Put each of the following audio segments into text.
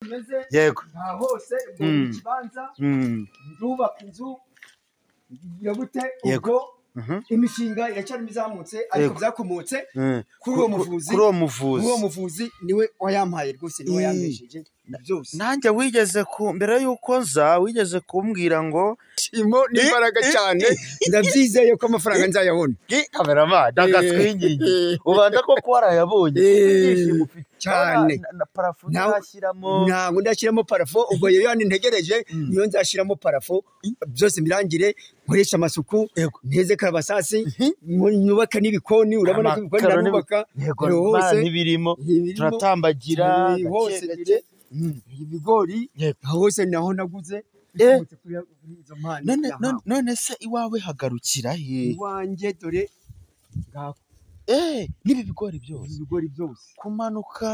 kimeze yego nta hose mu kibanza ndubaka inzu ya gute ubwo imishinga iracyari mizamutse ariko byakomotse kuri uwo muvuzi niwe wayampaye rwose niwe yamesheje byose. Nanjye wigeze mbere yuko nza wigeze kumbwira ngo shimo n'imbaraga cyane ndabyizeye ko amafaranga nzayabona. Cameraman dagaswingiye ubanza ko warayabonye cyane na parafo ndashyiramo ntabwo ndashyiramo parafo ubwo yewe yani ntegereje niyo nzashyiramo parafo byose mirangire nkoresha amasuku nteze kabasasi nyubaka n'ibikoni urabona ko ibikoni narubaka hose nibirimo turatambagira hose ibigori hose naho naguze none se iwawe hagarukira he? Iwanjye dore ngako nibi bigori byose kumanuka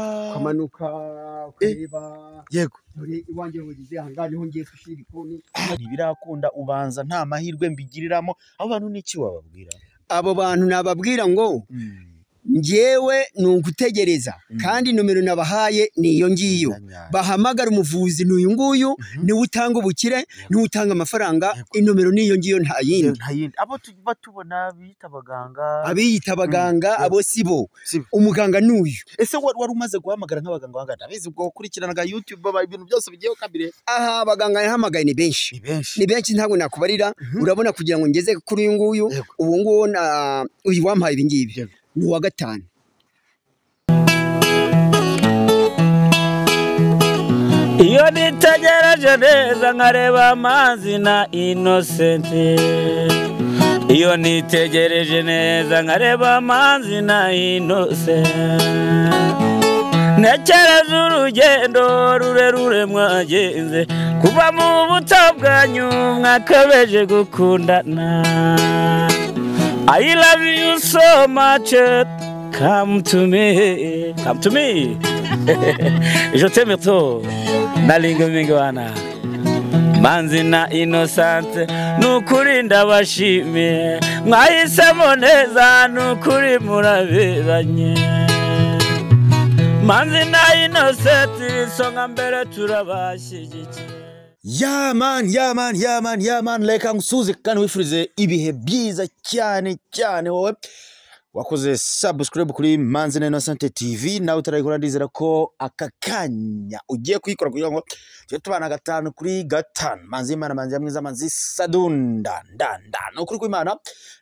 kureba yego dore iwanjye hogize hangane ho ngiye gushira ikoni birakunda ubanza nta mahirwe mbigiriramo abo bantu niki wababwira? Abo bantu nababwira ngo njyewe nugutegereza kandi numero nabahaye niyo ngiyo bahamagara umuvuzi n'uyu nguyu niwe utanga ubukire niwe utanga amafaranga inomero niyo ngiyo nta yindi abo batubona biyita abaganga abo sibo umuganga n'uyu. Ese wari umaze guhamagara nk'abaganga bangana abizi ubwo gukurikirana YouTube ibintu byose bigiyeho kabire? Aha abaganga yahamagaye ni benshi ntabwo nakubarira urabona kugira ngo ngeze kuri uyu nguyu ubu nguwo uyu wampaye ibi ngibi ni uwa gatanu. Iyo nitegereje neza nkareba amazi na Innocent, iyo nitegereje neza nkareba amazi na Innocent, ntekereza urugendo rurerure mwagenze kuva mu buto bwanyu mwakabeje gukundana. I love you so much. Come to me. Je t'aime trop. Nalinga mingi wana. Manzi na Innocent nukuri ndabashimiye. Mwahisemo neza nukuri muraberanye. Manzi na Innocent songa mbere turabashyigikiye. Yeah man leka ngusuze kandi wifurize ibihe byiza cyane wowe wakoze subscribe kuri Manzi na Innocent TV nawe utarayikora ndizera ko aka kanya ugiye kuyikora kugira ngo tujye tubana 5 kuri 5. Manzi Imana Manzi mwiza Manzi Sadunda no kuri kw'Imana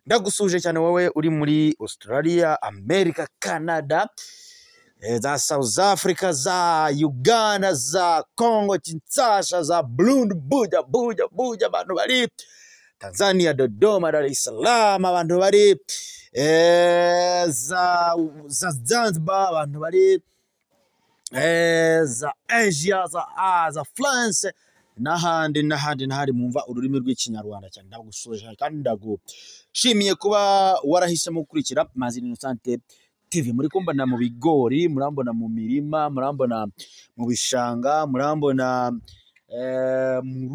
ndagusuje cyane wowe uri muri Australia, America, Canada, za South Africa, za Uganda, za Congo Kinshasa, za Burundi, Buja abantu bari Tanzania, Dodoma, Dar es Salaam, abantu bari za Zanzibar, abantu bari za Asia, za France n'ahandi mumva ururimi rw'ikinyarwanda cyane. Ndagusuje kandi ndagushimiye kuba warahisemo gukurikira Manzi na Innocent TV. Muri kumbana mu bigori, murambona mu mirima, murambona mu bishanga, murambona mu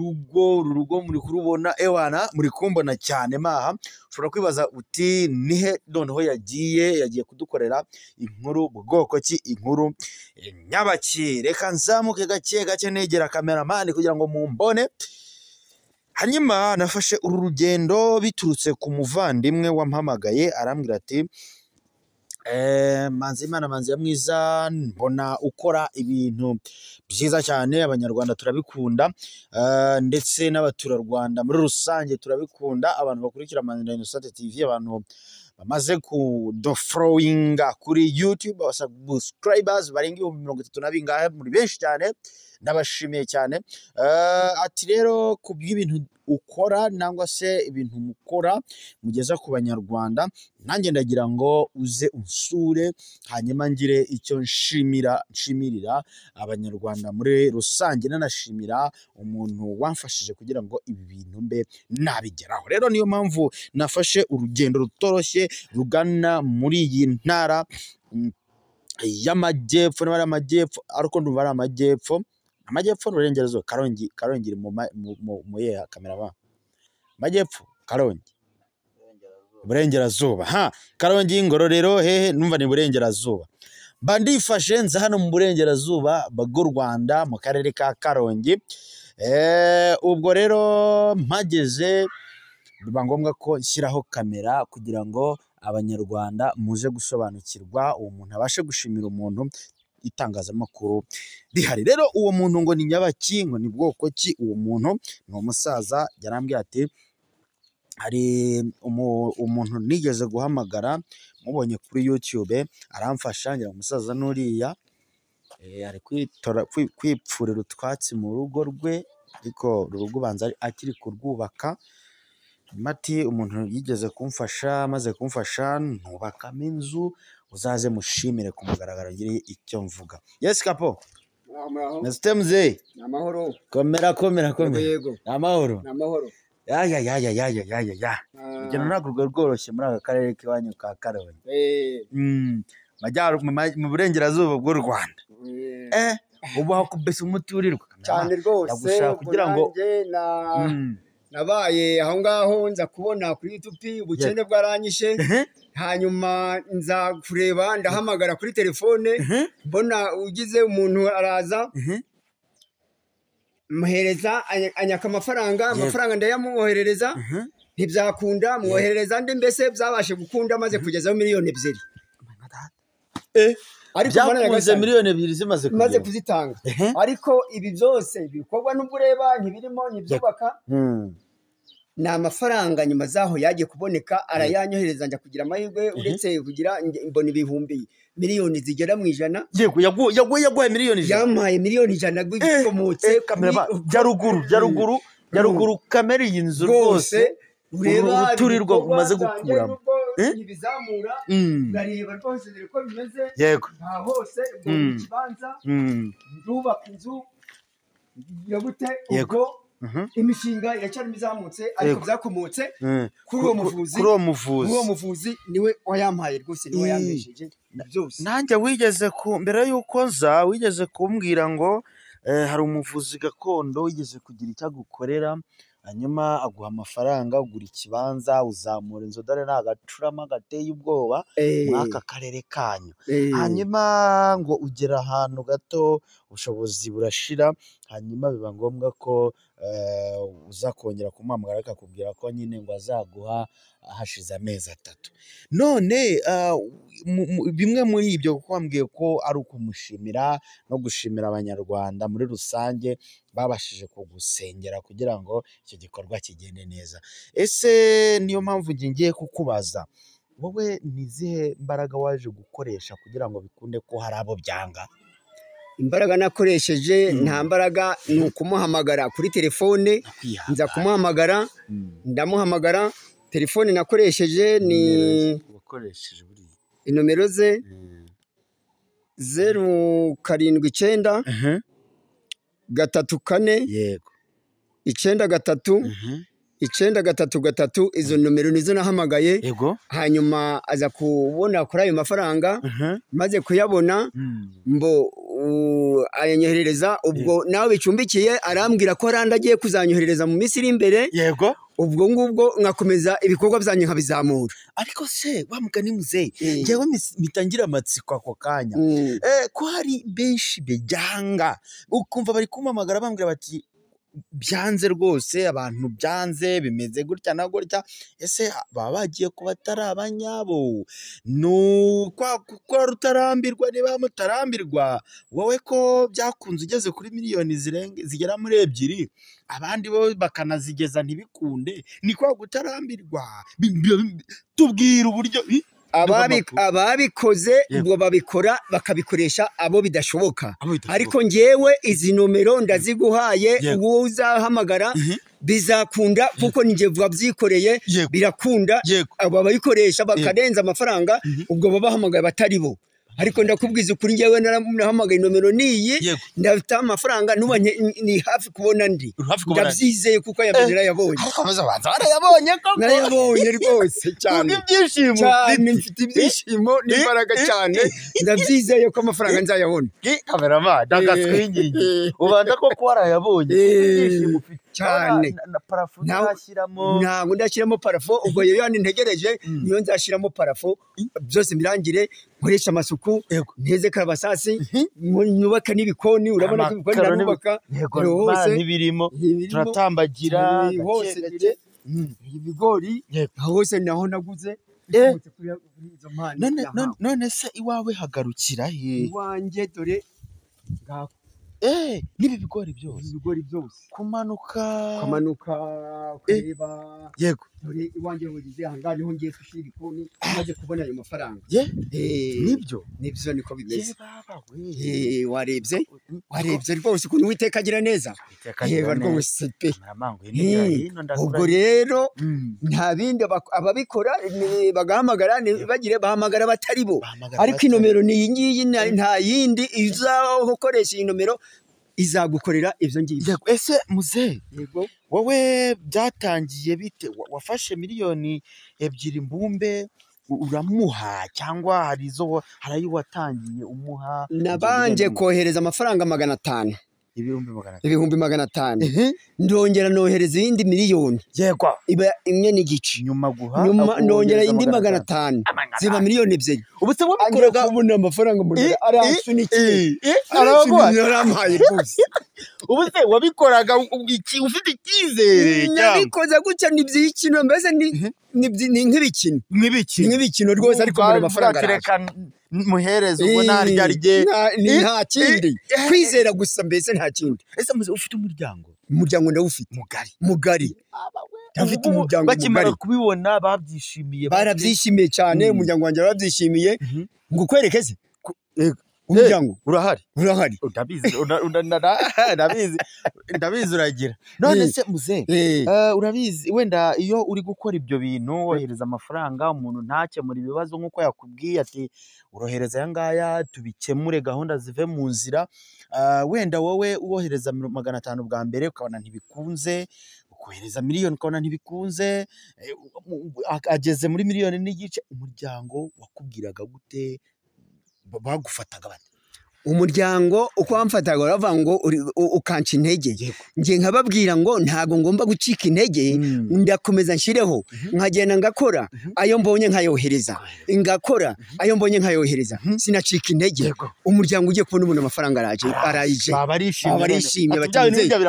rugo muri kurubona ewana muri kumbona cyane maha. Ushobora kwibaza uti nihe noneho yagiye kudukorera inkuru bwoko ki? Inkuru nyabaki. Reka nzamuke gake negera cameraman kugira ngo mumbone. Hanyuma nafashe uru rugendo biturutse ku muvandimwe wampamagaye arambwira ati Manzi Imana Manzi mwiza mbona ukora ibintu byiza cyane, abanyarwanda turabikunda ndetse n'abaturarwanda muri rusange turabikunda. Abantu bakurikira Manzi na Innocent TV, abantu bamaze followinga kuri YouTube, subscribers barenga 30 na bingahe, muri benshi cyane, ndabashimiye cyane. Ati rero kubw'ibintu ukora nangwa se ibintu mukora mugeza ku banyarwanda, nanjye ndagira ngo uze unsure hanyuma ngire icyo nshimirira abanyarwanda muri rusange, nanashimira umuntu wamfashije kugira ngo ibi bintu mbe nabigeraho. Rero niyo mpamvu nafashe urugendo rutoroshye rugana muri iyi ntara y'amajyepfo n'abari amajyepfo, ariko ndumva ari amajyepfo n'uburengerazuba. Karongi mu yeha kamera amajyepfo Karongi burengerazuba Karongi Ngororero hehe numva ni burengerazuba. ndifashe nza hano mu burengerazuba bw'u Rwanda mu karere ka Karongi. Ubwo rero mpageze biba ngombwa ko nshyiraho kamera kugira ngo abanyarwanda muze gusobanukirwa uwo muntu abashe gushimira umuntu itangazamakuru rihari. Rero uwo muntu ngo ni nyabaki, ngo ni bwoko ki? Uwo muntu ni umusaza yarambwiye ati hari umuntu nigeze guhamagara mubonye kuri YouTube aramfasha, ngira umusaza n'uriya ari kwipfurira utwatsi mu rugo rwe, ariko urugo ubanza akiri kurwubaka. Mati umuntu yigeze kumfasha, maze kumfasha ntubakamo inzu, uzaze mushimire ku mugaragaro ngire icyo mvuga. Yes Kapo. Nasite mzee. Namahoro. Komera. Yego. Namahoro. Namahoro. Ya. Igeno ntabwo rworoshye muri aka karere k'iwanyu ka Karongi. Mu burengerazuba bw'u Rwanda. Ubu hakubese umuti urirwa. Cyane rwose. Ndagushaka kugira ngo nabaye aho ngaho nza kubona kuri YouTube ubukene bwaranyishe, hanyuma nza kureba ndahamagara kuri telefone, mbona ugize umuntu araza muhereza anyaka amafaranga ndayamwoherereza, ntibyakunda mwoherereza ndi, mbese byabashe gukunda maze kugezaho miliyoni 2. Ariko byakunze miliyoni 2 zimaze kuzitanga. Ariko ibi byose bikorwa n'ubwo ureba ntibirimo n'ibyubaka, ni amafaranga nyuma zaho yagiye kuboneka arayanyohereza njya kugira amahirwe, uretse kugira mbona ibihumbi miliyoni zigera mu 100. Yego yaguye miliyoni 100. Yampaye miliyoni 100 rw'ikomotse bya ruguru kamera iyi nzu rwose ureba turirwa kumaze gukuramo ibizamura gareba rwose dore ko bimeze. Yego nta hose ubwo kibanza ndubaka inzu yo gute ubwo imishinga iracyari mizamutse, ariko byakomotse kuri uwo muvuzi niwe wayampaye rwose, niwe yambesheje byose. Nanjye wigeze mbere yuko nza wigeze kumbwira ngo hari umuvuzi gakondo wigeze kugira icyo agukorera, hanyuma aguha amafaranga, ugura ikibanza, uzamura inzu, dore ni agacurama gateye ubwoba mw'aka karere kanyu. Hanyuma ngo ugera ahantu gato ubushobozi burashira, hanyuma biba ngombwa ko uza kongera kumuhamagara akakubwira ko nyine ngo azaguha hashize amezi 3. None bimwe muri ibyo kuko wambwiye ko ari ukumushimira no gushimira abanyarwanda muri rusange babashije kugusengera kugira ngo icyo gikorwa kigende neza. Ese niyo mpamvu ngiye kukubaza, wowe nizihe mbaraga waje gukoresha kugira ngo bikunde ko hari abo byanga? Imbaraga nakoresheje nta mbaraga, ni ukumuhamagara kuri telefone, nza kumuhamagara ndamuhamagara. Telefone nakoresheje ni inomero ze 079 3 yego 93 933. Izo nomero nizo nahamagaye. Hanyuma aza kubona kuri ayo mafaranga, maze kuyabona mbo ayanyoherereza. Ubwo nawe bicumbikiye arambwira ko arandagiye kuzanyohereza mu minsi iri imbere. Yego ubwo ngubwo ngakomeza ibikorwa byanyu nkabizamura. Ariko se wa mugani muzeyi, ngewe mitangira amatsiko ako kanya ko hari benshi bejyanga, ukumva bari kumamagara bambwira bati byanze rwose, abantu byanze bimeze gutya na gutya. Ese baba bagiye kuba atari abanyabo? Kuko rutarambirwa, niba mutarambirwa wowe ko byakunze ugeze kuri miliyoni zigera muri 2, abandi bo bakanazigeza ntibikunde, ni kwa gutarambirwa? Tubwira uburyo ababikoze ubwo babikora bakabikoresha abo bidashoboka. Ariko ngewe izi nomero ndaziguhaye, uwo uzahamagara bizakunda kuko nje vuga byikoreye birakunda. Abo bayikoresha bakarenza amafaranga ubwo babahamagaye batari bo. Ariko ndakubwiza ukuri ngewe narahamagaye nomero niyi, ndafite amafaranga nuba ni hafi kubona ndi. Ndabyizeye kuko yabonera yabonye. Ariko maze banza barayabonye koko. Narayabonye rwose cyane. Cyane mfite ibyishimo n'imbaraga cyane. Ndabyizeye ko amafaranga nzayabona. Kameraman ndagaswingingi. Ubanda ko warayabonye. Ibyishimo cyane na parafo ntashyiramo ntabwo ndashyiramo parafo ubwo rero yani ntegereje niyo nzashyiramo parafo byose birangire nkoresha amasuku nteze karabasasi nyubaka n'ibikoni urabona ko ibikoni ndabubaka hose n'ibirimo turatambagira hose ibigori hose naho naguze none se iwawe hagarukira he iwanjye dore nibi bigori byose kumanuka ukareba yego dore iwanjye hogize hanga niho ngiye gushira ikoni maze kubona ayo mafaranga nibyo niko bimeze warebye rwose ukuntu Uwiteka agira neza yeba rwose pe ubwo rero nta bindi ababikora bagahamagara bagire bahamagara batari bo ariko inomero ni iyi ngiyi nta yindi izaho gukoresha iyi nomero izagukorera ibyo ngibyo. Ese muzehe wowe byatangiye bite wafashe miliyoni 2 mbumbe uramuha cyangwa hari ayo watangiye umuha? Nabanje kohereza amafaranga 500 ibihumbi 500 ndongera nohereza iyindi miliyoni yego iba imwe n'igice nyuma nongera indi 500 ziba miliyoni 2 ubu se wabikoraga ubona amafaranga muri arasunikiye arampaye rwose ubu se wabikoraga ufite icyizere nabikoze gutya ni by'ikino mbese ni nk'ibikino rwose ariko muri amafaranga muhereza ubwo naryarye nta kindi kwizera gusa mbese nta kindi. Ese muze ufite umuryango ndawufite mugari afite umuryango bakimara kubibona barabyishimiye cyane umuryango wanjye barabyishimiye ngo kwerekeze umuryango urahari ndabizi uragira none se muze urabizi wenda iyo uri gukora ibyo bintu wohereza amafaranga umuntu ntakemura ibibazo nk'uko yakubwiye ati urohereza aya ngaya tubikemure gahunda zive mu nzira wenda wowe uwohereza 500 bwa mbere ukabona ntibikunze ukohereza miliyoni ukabona ntibikunze ageze muri miliyoni n'igice umuryango wakubwiraga gute bagufataga bate? Umuryango uko wamfataga baravuga ngo ukanca intege ngiye nkababwira ngo ntago ngomba gucika intege ndakomeza nshireho nkagenda ngakora ayo mbonye nkayohereza ngakora ayo mbonye nkayohereza sinacika intege umuryango ugiye kubona umuntu amafaranga arayije barishimye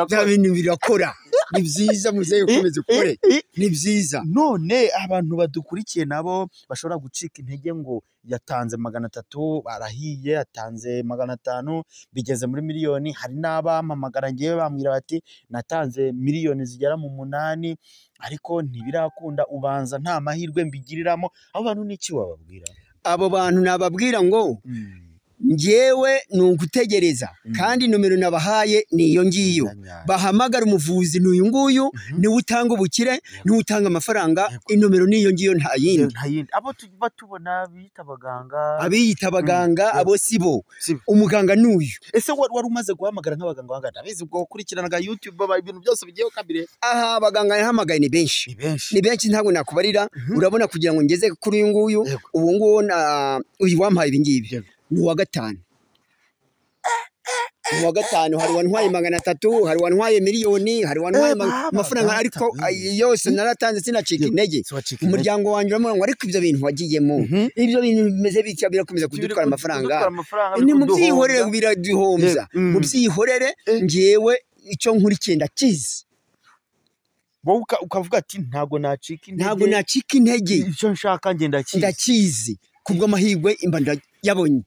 bya bintu birakora ni byiza muzehe ukomeze ukore ni byiza. None abantu badukurikiye nabo bashobora gucika intege ngo yatanze 300 barahiye atanze 500 bigeze muri miliyoni hari n'abampamagara ngiye bambwira bati natanze miliyoni zigera mu 8 ariko ntibirakunda ubanza nta mahirwe mbigiriramo abo bantu n'iki wababwira? Abo bantu nababwira ngo ngewe nugutegereza kandi nomero nabahaye niyo ngiyo bahamagara umuvuzi n'uyu nguyu ni utanga ubukire ni utanga amafaranga inomero niyo ngiyo nta yindi. Abo batubona biyita abaganga abo sibo umuganga n'uyu. Ese wari umaze guhamagara nk'abaganga bangana ndabizi ubwo gukurikirana YouTube ibintu byose bigiye kabire? Aha abaganga yahamagaye ni benshi ntabwo nakubarira urabona kugira ngo ngeze kuri uyu nguyu ubu nguwo uyu wampaye ibi ngibi ni uwa gatanu hari wantwaye 300 hari wantwaye miliyoni hari wantwaye amafaranga ariko yose naratanze sinacika intege. Umuryango wanjye uramubona ariko ibyo bintu wagiyemo ibyo bintu bimeze bitya birakomeza kudutwara amafaranga ni mu byihorere biraduhombya mu byihorere ngewe icyo nkurikiye ndakizi wowe ukavuga ati ntago nacika intege icyo nshaka ngenda ndakizi kubwo amahirwe imba yabonye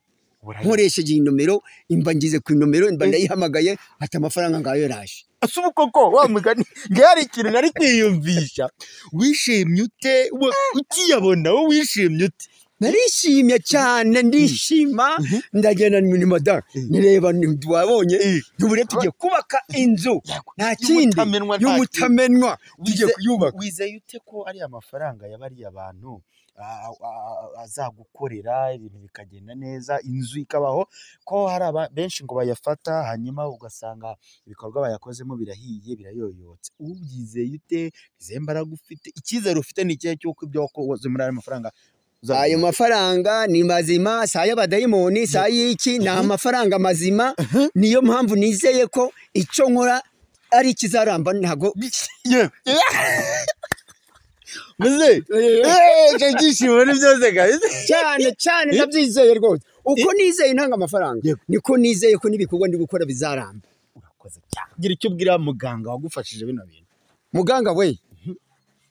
nkoresheje inomero imba ngize ku inomero imba ndayihamagaye ati amafaranga ngayo raje. Asubu koko wa mugani ngari ikintu nari kwiyumvisha wishimye ute ukiyabona wowe wishimye ute? Narishimye cyane ndishima ndagenda ni madara nireba wabonye ntubure tugiye kubaka inzu nta kindi y'umutamenwa tugiye kuyubaka. Wizeye ute ko ari amafaranga yabari abantu azagukorera ibintu bikagenda neza inzu ikabaho ko hari benshi ngo bayafata hanyuma ugasanga ibikorwa bayakozemo birahiye birayoyotse? Ubyizeye ute? Izembara gufite icyizere ufite ni cyo cyuko ibyo wakoze muri ayo mafaranga ayo mafaranga ni mazima saya badayimoni sayiki na amafaranga mazima niyo mpamvu nizeye ko icyo nkora ari ikizaramba ntago muze cyangishimo ni byose guys cyane ndabyizeye rwose uko nizeye ntanga amafaranga niko nizeye ko nibikorwa ndi gukora bizaramba. Urakoze cyane. Gira icyo ubwira muganga wagufashije bino bintu. Muganga we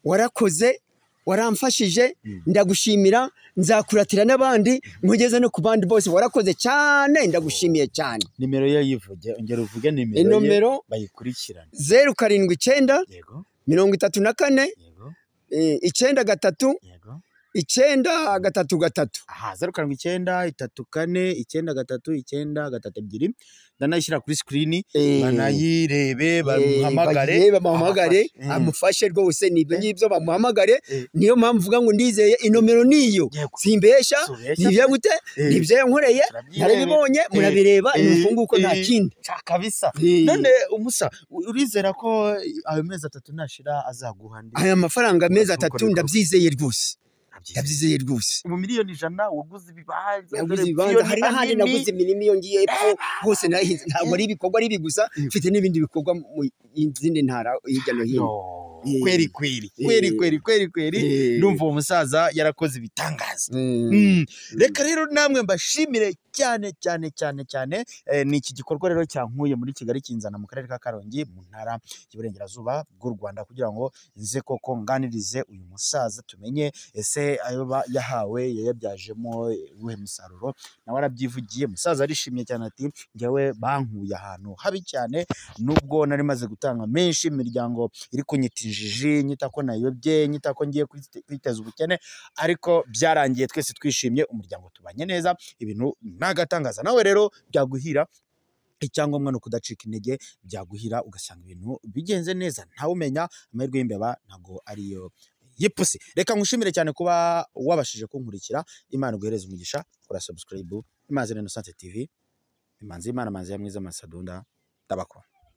warakoze waramfashije ndagushimira nzakuratira n'abandi nkugeze no ku bandi bose warakoze cyane ndagushimiye cyane. Nimero ye yivuge ongera uvuge nimero bayikurikirana 079 yego 34 yego 93 yego 933 aha 079349393 ndanayishyira kuri screen banayirebe bamuhamagare amufashe rwose nibyo ngibyo bamuhamagare niyo mpamvu mvuga ngo ndizeye inomero niyo simbesha nibyo gute nibyo yankoreye narabibonye murabireba nifunguko nta kindi kabisa. None umusa urizera ko ayo mezi 3 nashira azaguha ndi aya mafaranga mezi 3 ndabyizeye rwose ndabyizeye rwose. Mu miliyoni 100 waguze ibibanza hari n'ahandi naguze miliyoni ngiye hose nahinze ntabwo ari ibikorwa ari bigusa mfite n'ibindi bikorwa mu izindi ntara hirya no hino. Kweri ndumva uwo musaza yarakoze ibitangaza. Reka rero namwe mbashimire cyane ni iki gikorwa rero cyankuye muri Kigali kinzana mu karere ka Karongi mu ntara y'Iburengerazuba bw'u Rwanda kugira ngo nze koko nganirize uyu musaza tumenye ese ayo yahawe yayabyajemo uwe musaruro nawe arabyivugiye. Musaza arishimye cyane ati njyewe bankuye ahantu habi cyane nubwo nari maze gutanga menshi imiryango iri kunyitinjiji nyita ko nayobye nyita ko ngiye kwiteza ubukene ariko byarangiye twese twishimye umuryango tubanye neza ibintu nagatangaza. Nawe rero byaguhira icyangombwa no kudacika intege byaguhira ugasanga ibintu bigenze neza ntawe umenya amahirwe y'imbeba ntago ariyo yipusi. Reka ngushimire cyane kuba wabashije kunkurikira. Imana guhereza umugisha kora subscribe Imanzi Innocent TV Imanzi Imana manzi ya mwiza Masadunda ndabakora.